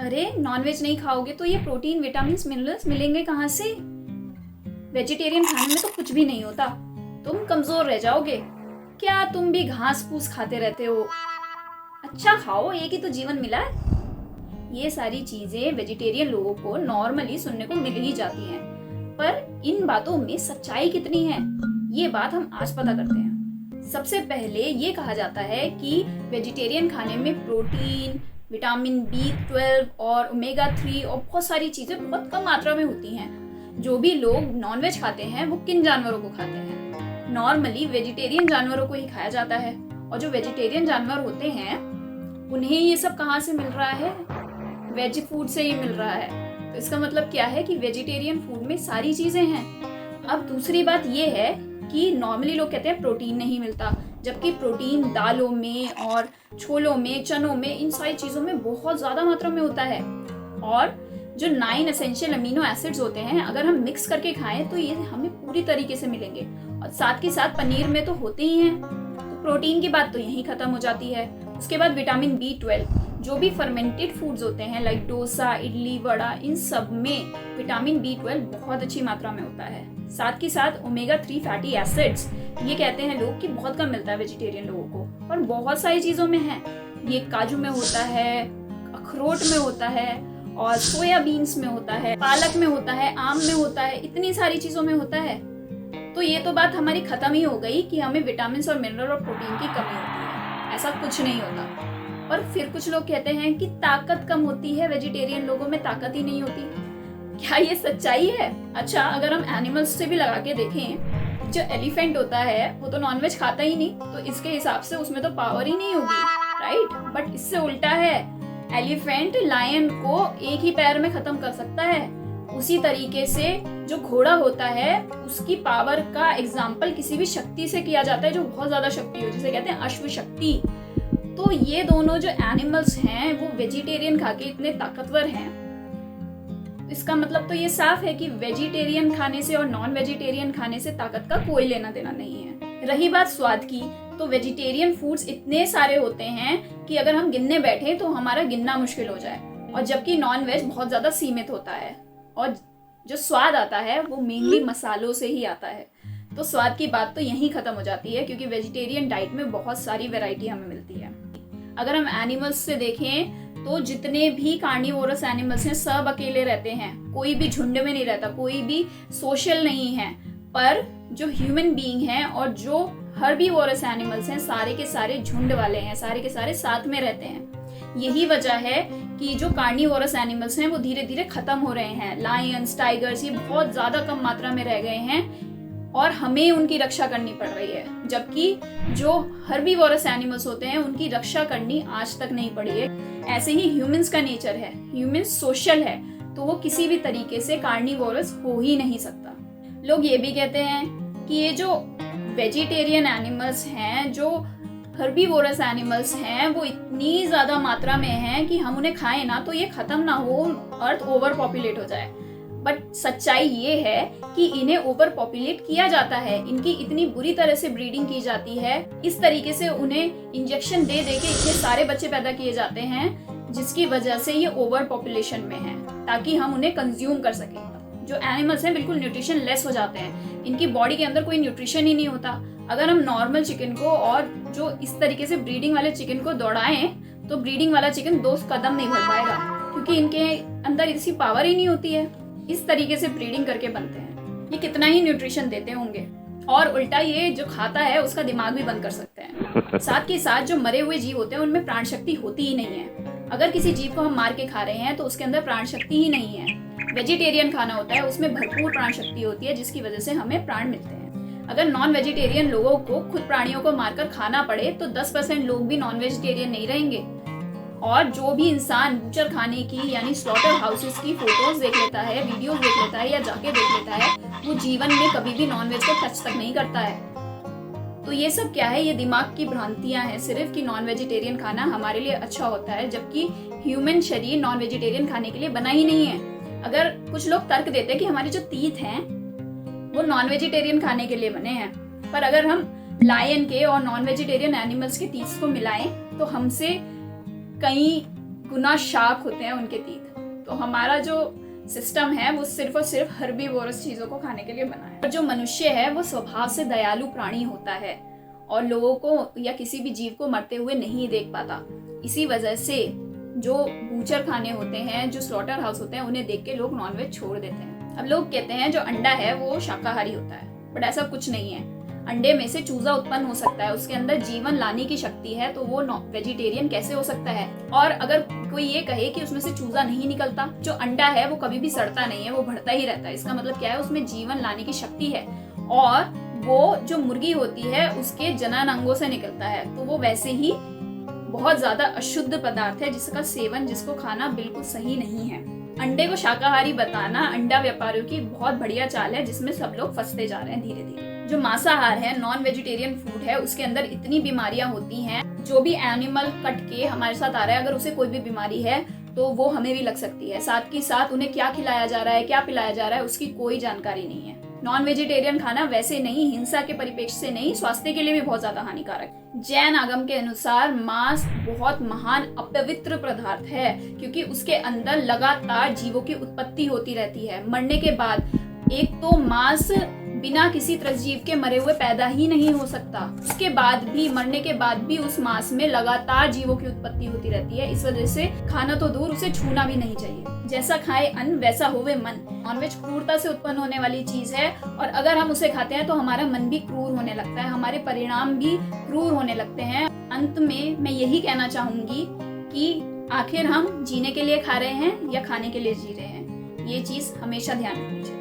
अरे नॉनवेज नहीं खाओगे तो ये प्रोटीन विटामिन मिनरल्स मिलेंगे कहाँ से? वेजिटेरियन खाने में तो कुछ भी नहीं होता, तुम कमजोर रह जाओगे। क्या तुम भी घास फूस खाते रहते हो? अच्छा खाओ, एक ही तो जीवन मिला है। ये सारी चीजें वेजिटेरियन लोगों को नॉर्मली सुनने को मिल ही जाती हैं, पर इन बातों में सच्चाई कितनी है ये बात हम आज पता करते हैं। सबसे पहले ये कहा जाता है कि वेजिटेरियन खाने में प्रोटीन, विटामिन B12 और ओमेगा 3 और बहुत सारी चीजें बहुत कम मात्रा में होती हैं। जो भी लोग नॉनवेज खाते हैं वो किन जानवरों को खाते हैं? नॉर्मली वेजिटेरियन जानवरों को ही खाया जाता है, और जो वेजिटेरियन जानवर होते हैं उन्हें ये सब कहाँ से मिल रहा है? वेज फूड से ही मिल रहा है। तो इसका मतलब क्या है कि वेजिटेरियन फूड में सारी चीजें हैं। अब दूसरी बात ये है कि नॉर्मली लोग कहते हैं प्रोटीन नहीं मिलता, जबकि प्रोटीन दालों में और छोलों में, चनों में, इन सारी चीजों में बहुत ज्यादा मात्रा में होता है। और जो 9 एसेंशियल अमीनो एसिड्स होते हैं, अगर हम मिक्स करके खाएं तो ये हमें पूरी तरीके से मिलेंगे, और साथ के साथ पनीर में तो होते ही हैं। तो प्रोटीन की बात तो यहीं खत्म हो जाती है। उसके बाद विटामिन B12, जो भी फर्मेंटेड फूड्स होते हैं लाइक डोसा, इडली, वड़ा, इन सब में विटामिन B12 बहुत अच्छी मात्रा में होता है। साथ के साथ ओमेगा 3 फैटी एसिड्स, ये कहते हैं लोग कि बहुत कम मिलता है वेजिटेरियन लोगों को, और बहुत सारी चीजों में है। ये काजू में होता है, अखरोट में होता है, और सोयाबीन्स में होता है, पालक में होता है, आम में होता है, इतनी सारी चीजों में होता है। तो ये तो बात हमारी खत्म ही हो गई कि हमें विटामिन और मिनरल और प्रोटीन की कमी होती है। ऐसा कुछ नहीं होता। और फिर कुछ लोग कहते हैं कि ताकत कम होती है, वेजिटेरियन लोगों में ताकत ही नहीं होती। क्या ये सच्चाई है? अच्छा, अगर हम एनिमल्स से भी लगा के देखें, जो एलिफेंट होता है वो तो नॉनवेज खाता ही नहीं, तो इसके हिसाब से उसमें तो पावर ही नहीं होगी, राइट? बट इससे उल्टा है, एलिफेंट लायन को एक ही पैर में खत्म कर सकता है। उसी तरीके से जो घोड़ा होता है उसकी पावर का एग्जाम्पल किसी भी शक्ति से किया जाता है जो बहुत ज्यादा शक्ति हो, जिसे कहते हैं अश्व शक्ति। तो ये दोनों जो एनिमल्स हैं वो वेजिटेरियन खा के इतने ताकतवर हैं। इसका मतलब तो ये साफ है कि वेजिटेरियन खाने से और नॉन वेजिटेरियन खाने से ताकत का कोई लेना देना नहीं है। रही बात स्वाद की, तो वेजिटेरियन फूड्स इतने सारे होते हैं कि अगर हम गिनने बैठे तो हमारा गिनना मुश्किल हो जाए, और जबकि नॉन वेज बहुत ज्यादा सीमित होता है, और जो स्वाद आता है वो मेनली मसालों से ही आता है। तो स्वाद की बात तो यहीं खत्म हो जाती है, क्योंकि वेजिटेरियन डाइट में बहुत सारी वैरायटी हमें मिलती है। अगर हम एनिमल्स से देखें तो जितने भी कार्निवोरस एनिमल्स हैं सब अकेले रहते हैं, कोई भी झुंड में नहीं रहता, कोई भी सोशल नहीं है। पर जो ह्यूमन बीइंग हैं और जो हर्बीवोरस एनिमल्स हैं सारे के सारे झुंड वाले हैं, सारे के सारे साथ में रहते हैं। यही वजह है कि जो कार्निवोरस एनिमल्स हैं वो धीरे धीरे खत्म हो रहे हैं। लायंस, टाइगर्स, ये बहुत ज्यादा कम मात्रा में रह गए हैं और हमें उनकी रक्षा करनी पड़ रही है, जबकि जो हर्बीवोरस एनिमल्स होते हैं उनकी रक्षा करनी आज तक नहीं पड़ी है। ऐसे ही ह्यूमंस का नेचर है, ह्यूमंस सोशल है, तो वो किसी भी तरीके से कार्निवोरस हो ही नहीं सकता। लोग ये भी कहते हैं कि ये जो वेजिटेरियन एनिमल्स हैं, जो हर्बीवोरस एनिमल्स हैं, वो इतनी ज्यादा मात्रा में हैं कि हम उन्हें खाएं ना तो ये खत्म ना हो, अर्थ ओवर पॉपुलेट हो जाए। बट सच्चाई ये है कि इन्हें ओवर पॉपुलेट किया जाता है, इनकी इतनी बुरी तरह से ब्रीडिंग की जाती है, इस तरीके से उन्हें इंजेक्शन दे दे के इतने सारे बच्चे पैदा किए जाते हैं, जिसकी वजह से ये ओवर पॉपुलेशन में है, ताकि हम उन्हें कंज्यूम कर सकें। जो एनिमल्स हैं बिल्कुल न्यूट्रिशन लेस हो जाते हैं, इनकी बॉडी के अंदर कोई न्यूट्रिशन ही नहीं होता। अगर हम नॉर्मल चिकन को और जो इस तरीके से ब्रीडिंग वाले चिकन को दौड़ाएं तो ब्रीडिंग वाला चिकन 2 कदम नहीं बढ़ पाएगा, क्योंकि इनके अंदर इसी पावर ही नहीं होती है। इस तरीके से ब्रीडिंग करके बनते हैं। ये कितना ही न्यूट्रिशन देते होंगे, और उल्टा ये जो खाता है उसका दिमाग भी बंद कर सकते हैं। साथ के साथ जो मरे हुए जीव होते हैं उनमें प्राण शक्ति होती ही नहीं है। अगर किसी जीव को हम मार के खा रहे हैं तो उसके अंदर प्राण शक्ति ही नहीं है। वेजिटेरियन खाना होता है, उसमें भरपूर प्राण शक्ति होती है, जिसकी वजह से हमें प्राण मिलते हैं। अगर नॉन वेजिटेरियन लोगों को खुद प्राणियों को मारकर खाना पड़े तो 10% लोग भी नॉन वेजिटेरियन नहीं रहेंगे। और जो भी इंसान बूचर खाने की यानी स्लॉटर हाउसेस की फोटोज देख लेता है, वीडियोस देख लेता है या जाके देख लेता है, वो जीवन में कभी भी नॉनवेज को टच तक नहीं करता है। तो ये सब क्या है? ये दिमाग की भ्रांतियां हैं सिर्फ कि नॉन वेजिटेरियन खाना हमारे लिए अच्छा होता है, जबकि ह्यूमन शरीर नॉन वेजिटेरियन खाने के लिए बना ही नहीं है। अगर कुछ लोग तर्क देते हैं कि हमारे जो तीत हैं वो नॉन वेजिटेरियन खाने के लिए बने हैं, पर अगर हम लायन के और नॉन वेजिटेरियन एनिमल्स के टीथ को मिलाएं तो हमसे कई गुना शार्प होते हैं उनके तीत। तो हमारा जो सिस्टम है वो सिर्फ और सिर्फ हर्बीवोरस चीजों को खाने के लिए बना है। और जो मनुष्य है वो स्वभाव से दयालु प्राणी होता है और लोगों को या किसी भी जीव को मरते हुए नहीं देख पाता। इसी वजह से जो बूचर खाने होते हैं, जो स्लॉटर हाउस होते हैं, उन्हें देख के लोग नॉनवेज छोड़ देते हैं। अब लोग कहते हैं जो अंडा है वो शाकाहारी होता है, बट ऐसा कुछ नहीं है। अंडे में से चूजा उत्पन्न हो सकता है, उसके अंदर जीवन लाने की शक्ति है, तो वो वेजिटेरियन कैसे हो सकता है? और अगर कोई ये कहे कि उसमें से चूजा नहीं निकलता, जो अंडा है वो कभी भी सड़ता नहीं है, वो बढ़ता ही रहता है, इसका मतलब क्या है? उसमें जीवन लाने की शक्ति है। और वो जो मुर्गी होती है उसके जनन अंगों से निकलता है, तो वो वैसे ही बहुत ज्यादा अशुद्ध पदार्थ है जिसका सेवन, जिसको खाना बिल्कुल सही नहीं है। अंडे को शाकाहारी बताना अंडा व्यापारियों की बहुत बढ़िया चाल है, जिसमें सब लोग फंसते जा रहे हैं धीरे धीरे। जो मांसाहार है, नॉन वेजिटेरियन फूड है, उसके अंदर इतनी बीमारियां होती हैं। जो भी एनिमल कट के हमारे साथ आ रहा है, अगर उसे कोई भी बीमारी है तो वो हमें भी लग सकती है। साथ ही साथ उन्हें क्या खिलाया जा रहा है, क्या पिलाया जा रहा है, उसकी कोई जानकारी नहीं है। नॉन वेजिटेरियन खाना वैसे नहीं, हिंसा के परिप्रेक्ष्य से नहीं, स्वास्थ्य के लिए भी बहुत ज्यादा हानिकारक है। जैन आगम के अनुसार मांस बहुत महान अपवित्र पदार्थ है, क्योंकि उसके अंदर लगातार जीवों की उत्पत्ति होती रहती है। मरने के बाद एक तो मांस बिना किसी त्रसजीव के मरे हुए पैदा ही नहीं हो सकता, उसके बाद भी, मरने के बाद भी उस मांस में लगातार जीवों की उत्पत्ति होती रहती है। इस वजह से खाना तो दूर, उसे छूना भी नहीं चाहिए। जैसा खाए अन्न वैसा होवे मन। नॉनवेज क्रूरता से उत्पन्न होने वाली चीज है, और अगर हम उसे खाते हैं तो हमारा मन भी क्रूर होने लगता है, हमारे परिणाम भी क्रूर होने लगते हैं। अंत में मैं यही कहना चाहूंगी कि आखिर हम जीने के लिए खा रहे हैं या खाने के लिए जी रहे हैं, ये चीज हमेशा ध्यान रखनी चाहिए।